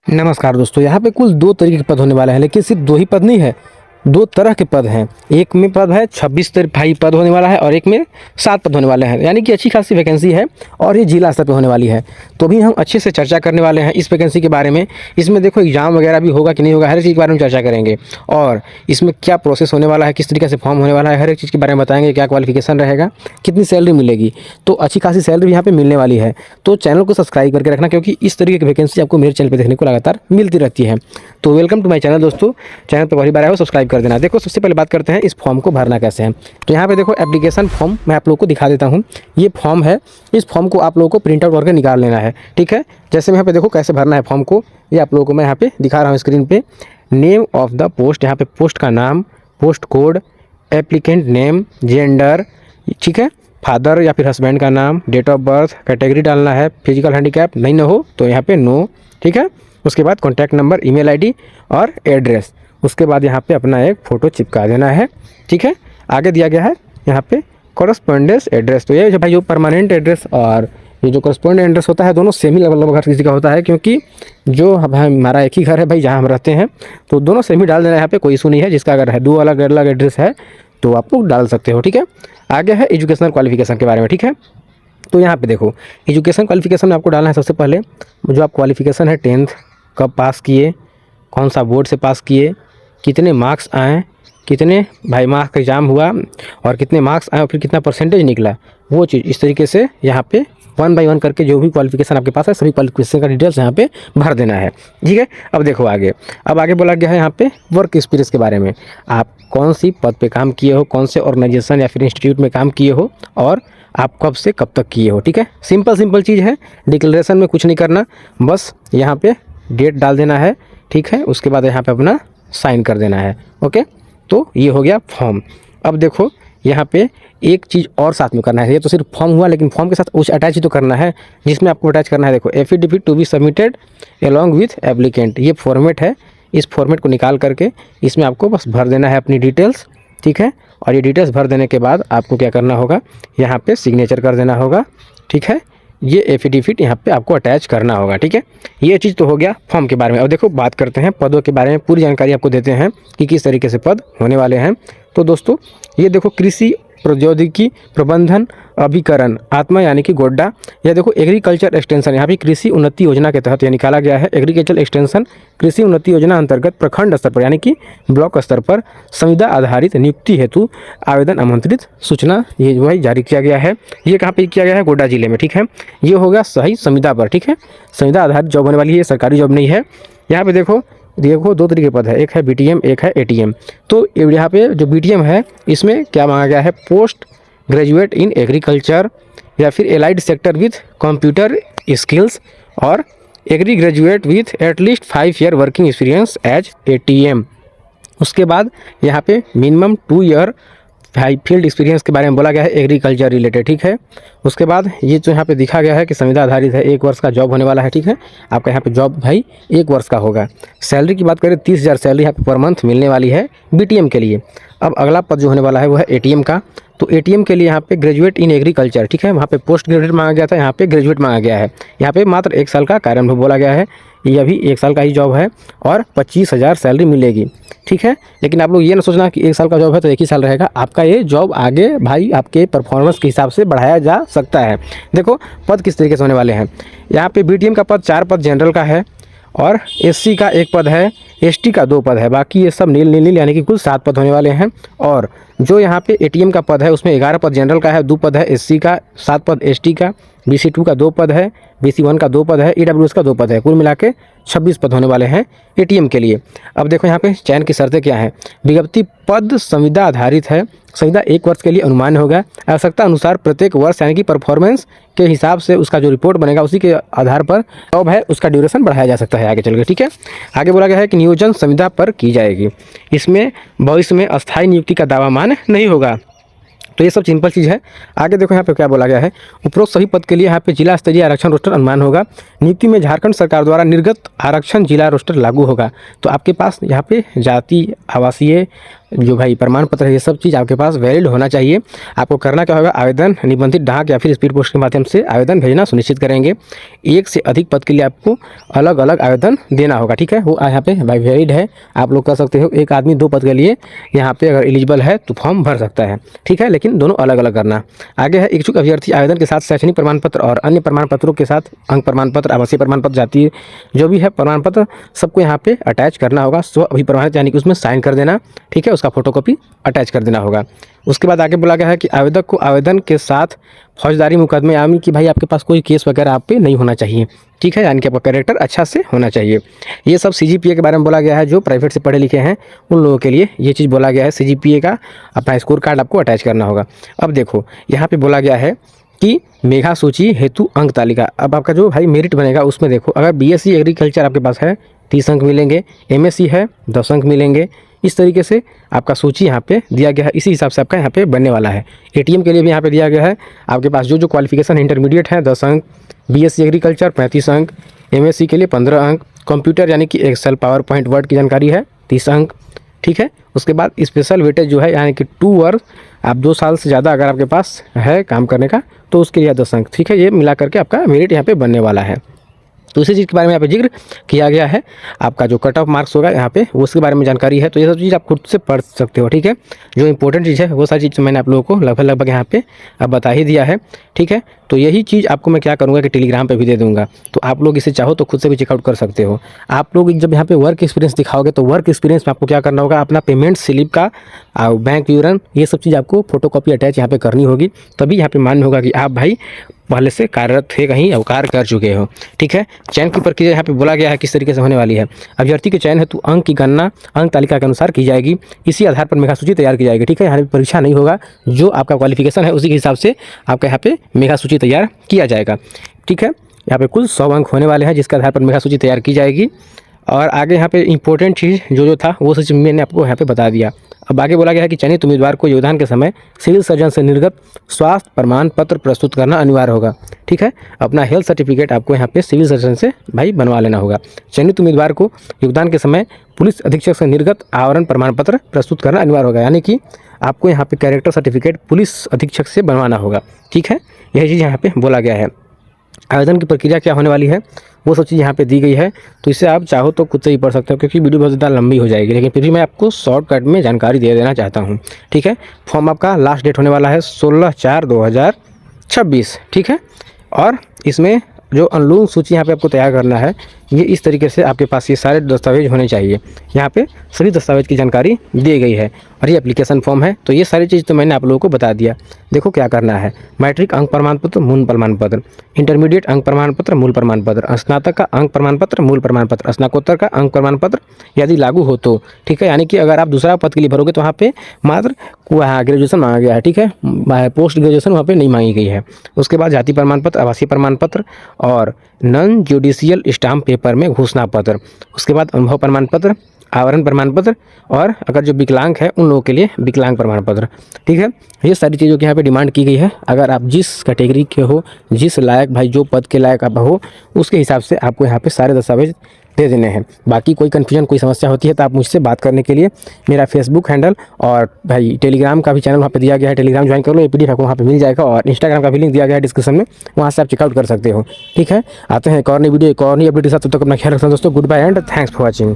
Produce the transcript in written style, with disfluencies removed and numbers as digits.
नमस्कार दोस्तों, यहाँ पे कुल दो तरीके के पद होने वाले हैं, लेकिन सिर्फ दो ही पद नहीं है, दो तरह के पद हैं। एक में पद है 26 भाई पद होने वाला है और एक में 7 पद होने वाले हैं, यानी कि अच्छी खासी वैकेंसी है और ये जिला स्तर पे होने वाली है। तो भी हम अच्छे से चर्चा करने वाले हैं इस वैकेंसी के बारे में। इसमें देखो एग्जाम वगैरह भी होगा कि नहीं होगा, हर चीज़ के बारे में चर्चा करेंगे और इसमें क्या प्रोसेस होने वाला है, किस तरीके से फॉर्म होने वाला है, हर एक चीज़ के बारे में बताएंगे। क्या क्वालिफिकेशन रहेगा, कितनी सैलरी मिलेगी, तो अच्छी खासी सैलरी यहाँ पे मिलने वाली है। तो चैनल को सब्सक्राइब करके रखना, क्योंकि इस तरीके की वैकेंसी आपको मेरे चैनल पर देखने को लगातार मिलती रहती है। तो वेलकम टू माय चैनल दोस्तों, चैनल पर पहली बार आए हो सब्सक्राइब कर देना। देखो सबसे पहले बात करते हैं इस फॉर्म को भरना कैसे है। तो यहाँ पे देखो एप्लीकेशन फॉर्म मैं आप लोगों को दिखा देता हूँ। ये फॉर्म है, इस फॉर्म को आप लोगों को प्रिंट आउट करके निकाल लेना है, ठीक है। जैसे मैं यहाँ पे देखो कैसे भरना है फॉर्म को, ये आप लोगों को मैं यहाँ पे दिखा रहा हूँ स्क्रीन पे। नेम ऑफ द पोस्ट, यहाँ पे पोस्ट का नाम, post code, applicant name, gender, ठीक है, फादर या फिर हस्बैंड का नाम, डेट ऑफ बर्थ, कैटेगरी डालना है, फिजिकल हैंडीकैप नहीं ना हो तो यहाँ पे नो, ठीक है। उसके बाद कॉन्टैक्ट नंबर, ईमेल आईडी और एड्रेस। उसके बाद यहाँ पे अपना एक फ़ोटो चिपका देना है, ठीक है। आगे दिया गया है यहाँ पे कॉरस्पॉन्डेंस एड्रेस। तो ये जो भाई जो परमानेंट एड्रेस और ये जो कॉरस्पॉन्डेंट एड्रेस होता है, दोनों सेम ही लगभग हर किसी का होता है, क्योंकि जो हमारा एक ही घर है भाई जहाँ हम रहते हैं, तो दोनों सेम ही डाल देना है। यहाँ पे कोई इशू नहीं है। जिसका अगर है दो अलग अलग एड्रेस है तो आप लोग डाल सकते हो, ठीक है। आगे है एजुकेशनल क्वालिफिकेशन के बारे में, ठीक है। तो यहाँ पे देखो एजुकेशन क्वालिफिकेशन में आपको डालना है सबसे पहले जो आप क्वालिफिकेशन है 10th कब पास किए, कौन सा बोर्ड से पास किए, कितने मार्क्स आए, कितने भाई मार्क्स का एग्ज़ाम हुआ और कितने मार्क्स आए और फिर कितना परसेंटेज निकला, वो चीज़ इस तरीके से यहाँ पे 1 बाय 1 करके जो भी क्वालिफिकेशन आपके पास है सभी क्वालिफिकेशन का डिटेल्स यहाँ पे भर देना है, ठीक है। अब देखो आगे, अब आगे बोला गया है यहाँ पे वर्क एक्सपीरियंस के बारे में। आप कौन सी पद पे काम किए हो, कौन से ऑर्गेनाइजेशन या फिर इंस्टीट्यूट में काम किए हो और आप कब से कब तक किए हो, ठीक है। सिंपल चीज़ है, डिक्लेरेशन में कुछ नहीं करना, बस यहाँ पे डेट डाल देना है, ठीक है। उसके बाद यहाँ पे अपना साइन कर देना है, ओके। तो ये हो गया फॉर्म। अब देखो यहाँ पे एक चीज़ और साथ में करना है। ये तो सिर्फ फॉर्म हुआ, लेकिन फॉर्म के साथ कुछ अटैच ही तो करना है, जिसमें आपको अटैच करना है देखो affidavit to be submitted along with applicant. ये फॉर्मेट है, इस फॉर्मेट को निकाल करके इसमें आपको बस भर देना है अपनी डिटेल्स, ठीक है। और ये डिटेल्स भर देने के बाद आपको क्या करना होगा, यहाँ पे सिग्नेचर कर देना होगा, ठीक है। ये एफिडेविट यहाँ पे आपको अटैच करना होगा, ठीक है। ये चीज़ तो हो गया फॉर्म के बारे में। अब देखो बात करते हैं पदों के बारे में, पूरी जानकारी आपको देते हैं कि किस तरीके से पद होने वाले हैं। तो दोस्तों ये देखो कृषि प्रौद्योगिकी प्रबंधन अभिकरण आत्मा यानी कि गोड्डा, यह देखो एग्रीकल्चर एक्सटेंशन, यहाँ पे कृषि उन्नति योजना के तहत यह निकाला गया है। एग्रीकल्चर एक्सटेंशन कृषि उन्नति योजना अंतर्गत प्रखंड स्तर पर यानी कि ब्लॉक स्तर पर संविदा आधारित नियुक्ति हेतु आवेदन आमंत्रित सूचना ये जो है जारी किया गया है। ये कहाँ पे किया गया है, गोड्डा जिले में, ठीक है। ये हो गया सही संविदा पर, ठीक है। संविदा आधारित जॉब होने वाली है, सरकारी जॉब नहीं है। यहाँ पे देखो दो तरीके के पद है, एक है बीटीएम, एक है एटीएम। तो यहाँ पे जो बीटीएम है इसमें क्या मांगा गया है, पोस्ट ग्रेजुएट इन एग्रीकल्चर या फिर allied sector with computer skills और agri graduate with at least 5 year working experience as ATM. उसके बाद यहाँ पे मिनिमम 2 ईयर फील्ड एक्सपीरियंस के बारे में बोला गया है एग्रीकल्चर रिलेटेड, ठीक है। उसके बाद ये जो यहाँ पे दिखा गया है कि संविदा आधारित है, 1 वर्ष का जॉब होने वाला है, ठीक है। आपका यहाँ पे जॉब भाई 1 वर्ष का होगा। सैलरी की बात करें 30,000 सैलरी यहाँ पे पर मंथ मिलने वाली है बीटीएम के लिए। अब अगला पद जो होने वाला है वो है एटीएम का। तो एटीएम के लिए यहाँ पे ग्रेजुएट इन एग्रीकल्चर, ठीक है। वहाँ पे पोस्ट ग्रेजुएट मांगा गया था, यहाँ पे ग्रेजुएट मांगा गया है। यहाँ पे मात्र 1 साल का कार्यानुभव बोला गया है, ये अभी 1 साल का ही जॉब है और 25,000 सैलरी मिलेगी, ठीक है। लेकिन आप लोग ये ना सोचना कि 1 साल का जॉब है तो 1 ही साल रहेगा, आपका ये जॉब आगे भाई आपके परफॉर्मेंस के हिसाब से बढ़ाया जा सकता है। देखो पद किस तरीके से होने वाले हैं। यहाँ पे बीटीएम का पद 4 पद जनरल का है और एससी का 1 पद है, एसटी का 2 पद है, बाकी ये सब नील नील यानी कि कुल 7 पद होने वाले हैं। और जो यहाँ पे एटीएम का पद है उसमें 11 पद जनरल का है, 2 पद है एससी का, 7 पद एसटी का, बीसी 2 का 2 पद है, बीसी 1 का 2 पद है, ईडब्ल्यूएस का 2 पद है। कुल मिला के 26 पद होने वाले हैं एटीएम के लिए। अब देखो यहाँ पे चयन की शर्तें क्या हैं। विज्ञप्ति पद संविदा आधारित है, संविदा 1 वर्ष के लिए अनुमान होगा। आवश्यकता अनुसार प्रत्येक वर्ष यानी कि परफॉर्मेंस के हिसाब से उसका जो रिपोर्ट बनेगा उसी के आधार पर जॉब है उसका ड्यूरेशन बढ़ाया जा सकता है आगे चल के, ठीक है। आगे बोला गया है कि नियोजन संविदा पर की जाएगी, इसमें भविष्य में अस्थायी नियुक्ति का दावा मान्य नहीं होगा। तो ये सब सिंपल चीज़ है। आगे देखो यहाँ पे क्या बोला गया है, उपरोक्त सभी पद के लिए यहाँ पे जिला स्तरीय आरक्षण रोस्टर अनुमान होगा। नियुक्ति में झारखंड सरकार द्वारा निर्गत आरक्षण जिला रोस्टर लागू होगा। तो आपके पास यहाँ पे जाति, आवासीय जो भाई प्रमाण पत्र है, ये सब चीज़ आपके पास वैलिड होना चाहिए। आपको करना क्या होगा, आवेदन निबंधित डाक या फिर स्पीड पोस्ट के माध्यम से आवेदन भेजना सुनिश्चित करेंगे। एक से अधिक पद के लिए आपको अलग अलग आवेदन देना होगा, ठीक है। वो यहाँ पे भाई वैलिड है, आप लोग कर सकते हो। एक आदमी 2 पद के लिए यहाँ पे अगर एलिजिबल है तो फॉर्म भर सकता है, ठीक है, लेकिन दोनों अलग अलग करना। आगे है, इच्छुक अभ्यर्थी आवेदन के साथ शैक्षणिक प्रमाण पत्र और अन्य प्रमाण पत्रों के साथ अंक प्रमाण पत्र, आवासीय प्रमाण पत्र, जातीय जो भी है प्रमाण पत्र सबको यहाँ पे अटैच करना होगा। स्व अभिप्रमाणित यानी कि उसमें साइन कर देना, ठीक है, उसका फोटोकॉपी अटैच कर देना होगा। उसके बाद आगे बोला गया है कि आवेदक को आवेदन के साथ फौजदारी मुकदमे यानी कि भाई आपके पास कोई केस वगैरह आप पे नहीं होना चाहिए, ठीक है, यानी कि आपका कैरेक्टर अच्छा से होना चाहिए। ये सब सीजीपीए के बारे में बोला गया है। जो प्राइवेट से पढ़े लिखे हैं उन लोगों के लिए ये चीज़ बोला गया है। सीजीपीए का अपना स्कोर कार्ड आपको अटैच करना होगा। अब देखो यहाँ पे बोला गया है कि मेधा सूची हेतु अंक तालिका। अब आपका जो भाई मेरिट बनेगा उसमें देखो, अगर बीएससी एग्रीकल्चर आपके पास है 30 अंक मिलेंगे, एमएससी है 10 अंक मिलेंगे। इस तरीके से आपका सूची यहाँ पे दिया गया है, इसी हिसाब से आपका यहाँ पे बनने वाला है। एटीएम के लिए भी यहाँ पे दिया गया है, आपके पास जो जो क्वालिफिकेशन इंटरमीडिएट है 10 अंक, बीएससी एग्रीकल्चर 35 अंक, एमएससी के लिए 15 अंक, कंप्यूटर यानी कि एक्सेल पावर पॉइंट वर्ड की जानकारी है 30 अंक, ठीक है। उसके बाद स्पेशल वेटेज जो है यानी कि 2 वर्ष, आप 2 साल से ज़्यादा अगर आपके पास है काम करने का तो उसके लिए 10 अंक, ठीक है। ये मिला करके आपका मेरिट यहाँ पे बनने वाला है। तो इसी चीज़ के बारे में यहाँ पे जिक्र किया गया है। आपका जो कट ऑफ मार्क्स होगा यहाँ पे उसके बारे में जानकारी है। तो ये सब चीज़ आप खुद से पढ़ सकते हो, ठीक है। जो इंपॉर्टेंट चीज़ है वो सारी चीज़ मैंने आप लोगों को लगभग यहाँ पे अब बता ही दिया है, ठीक है। तो यही चीज़ आपको मैं क्या करूँगा कि टेलीग्राम पे भी दे दूँगा, तो आप लोग इसे चाहो तो खुद से भी चेकआउट कर सकते हो। आप लोग जब यहाँ पे वर्क एक्सपीरियंस दिखाओगे तो वर्क एक्सपीरियंस में आपको क्या करना होगा, अपना पेमेंट स्लिप का बैंक विवरण ये सब चीज़ आपको फोटोकॉपी अटैच यहाँ पे करनी होगी, तभी यहाँ पे मान्य होगा कि आप भाई पहले से कार्यरत थे, कहीं अवकार कर चुके हो, ठीक है। चयन की प्रक्रिया यहाँ पे बोला गया है किस तरीके से होने वाली है। अभ्यर्थी के चयन हेतु अंक की गणना अंक तालिका के अनुसार की जाएगी। इसी आधार पर मेगा सूची तैयार की जाएगी, ठीक है। यहाँ पे परीक्षा नहीं होगा, जो आपका क्वालिफिकेशन है उसी के हिसाब से आपका यहाँ पे मेगा सूची तैयार किया जाएगा, ठीक है। यहाँ पे कुल 100 अंक होने वाले हैं जिसके आधार पर मेगा सूची तैयार की जाएगी। और आगे यहाँ पे इंपॉर्टेंट चीज़ जो था वो सब मैंने आपको यहाँ पे बता दिया। अब आगे बोला गया है कि चयनित उम्मीदवार को योगदान के समय सिविल सर्जन से निर्गत स्वास्थ्य प्रमाण पत्र प्रस्तुत करना अनिवार्य होगा, ठीक है। अपना हेल्थ सर्टिफिकेट आपको यहाँ पे सिविल सर्जन से भाई बनवा लेना होगा। चयनित उम्मीदवार को योगदान के समय पुलिस अधीक्षक से निर्गत आवरण प्रमाण पत्र प्रस्तुत करना अनिवार्य होगा, यानी कि आपको यहाँ पे कैरेक्टर सर्टिफिकेट पुलिस अधीक्षक से बनवाना होगा, ठीक है। यही चीज़ यहाँ पे बोला गया है। आवेदन की प्रक्रिया क्या होने वाली है वो सब चीज़ यहाँ पे दी गई है, तो इसे आप चाहो तो खुद से ही पढ़ सकते हो क्योंकि वीडियो बहुत ज़्यादा लंबी हो जाएगी, लेकिन फिर भी मैं आपको शॉर्टकट में जानकारी दे देना चाहता हूँ, ठीक है। फॉर्म आपका लास्ट डेट होने वाला है 16/4/2026, ठीक है। और इसमें जो अनुलोम सूची यहाँ पे आपको तैयार करना है, ये इस तरीके से आपके पास ये सारे दस्तावेज होने चाहिए। यहाँ पे सभी दस्तावेज की जानकारी दी गई है और ये एप्लीकेशन फॉर्म है। तो ये सारी चीज़ तो मैंने आप लोगों को बता दिया। देखो क्या करना है, मैट्रिक अंक प्रमाण पत्र मूल प्रमाण पत्र, इंटरमीडिएट अंक प्रमाण पत्र मूल प्रमाण पत्र, स्नातक का अंक प्रमाण पत्र मूल प्रमाण पत्र, स्नातकोत्तर का अंक प्रमाण पत्र यदि लागू हो तो, ठीक है। यानी कि अगर आप दूसरा पद के लिए भरोगे तो वहाँ पे मात्र वहाँ ग्रेजुएशन मांगा गया है, ठीक है। पोस्ट ग्रेजुएशन वहाँ पे नहीं मांगी गई है। उसके बाद जाति प्रमाण पत्र, आवासीय प्रमाण पत्र और नॉन जुडिशियल स्टाम्प पेपर में घोषणा पत्र। उसके बाद अनुभव प्रमाण पत्र, आवरण प्रमाण पत्र और अगर जो विकलांग है उन लोगों के लिए विकलांग प्रमाण पत्र, ठीक है। ये सारी चीज़ों की यहाँ पे डिमांड की गई है। अगर आप जिस कैटेगरी के हो, जिस लायक भाई जो पद के लायक आप हो, उसके हिसाब से आपको यहाँ पे सारे दस्तावेज दे देने हैं। बाकी कोई कन्फ्यूजन कोई समस्या होती है तो आप मुझसे बात करने के लिए मेरा फेसबुक हैंडल और भाई टेलीग्राम का भी चैनल वहाँ पे दिया गया है, टेलीग्राम ज्वाइन कर लो, ये पीडीएफ आपको वहाँ पे मिल जाएगा। और इंस्टाग्राम का भी लिंक दिया गया है डिस्क्रिप्शन में, वहाँ से आप चेकआउट कर सकते हो, ठीक है। आते हैं एक और नई वीडियो, एक और नई अपडेट के साथ। तब तक अपना ख्याल रखना दोस्तों। Goodbye and thanks for watching.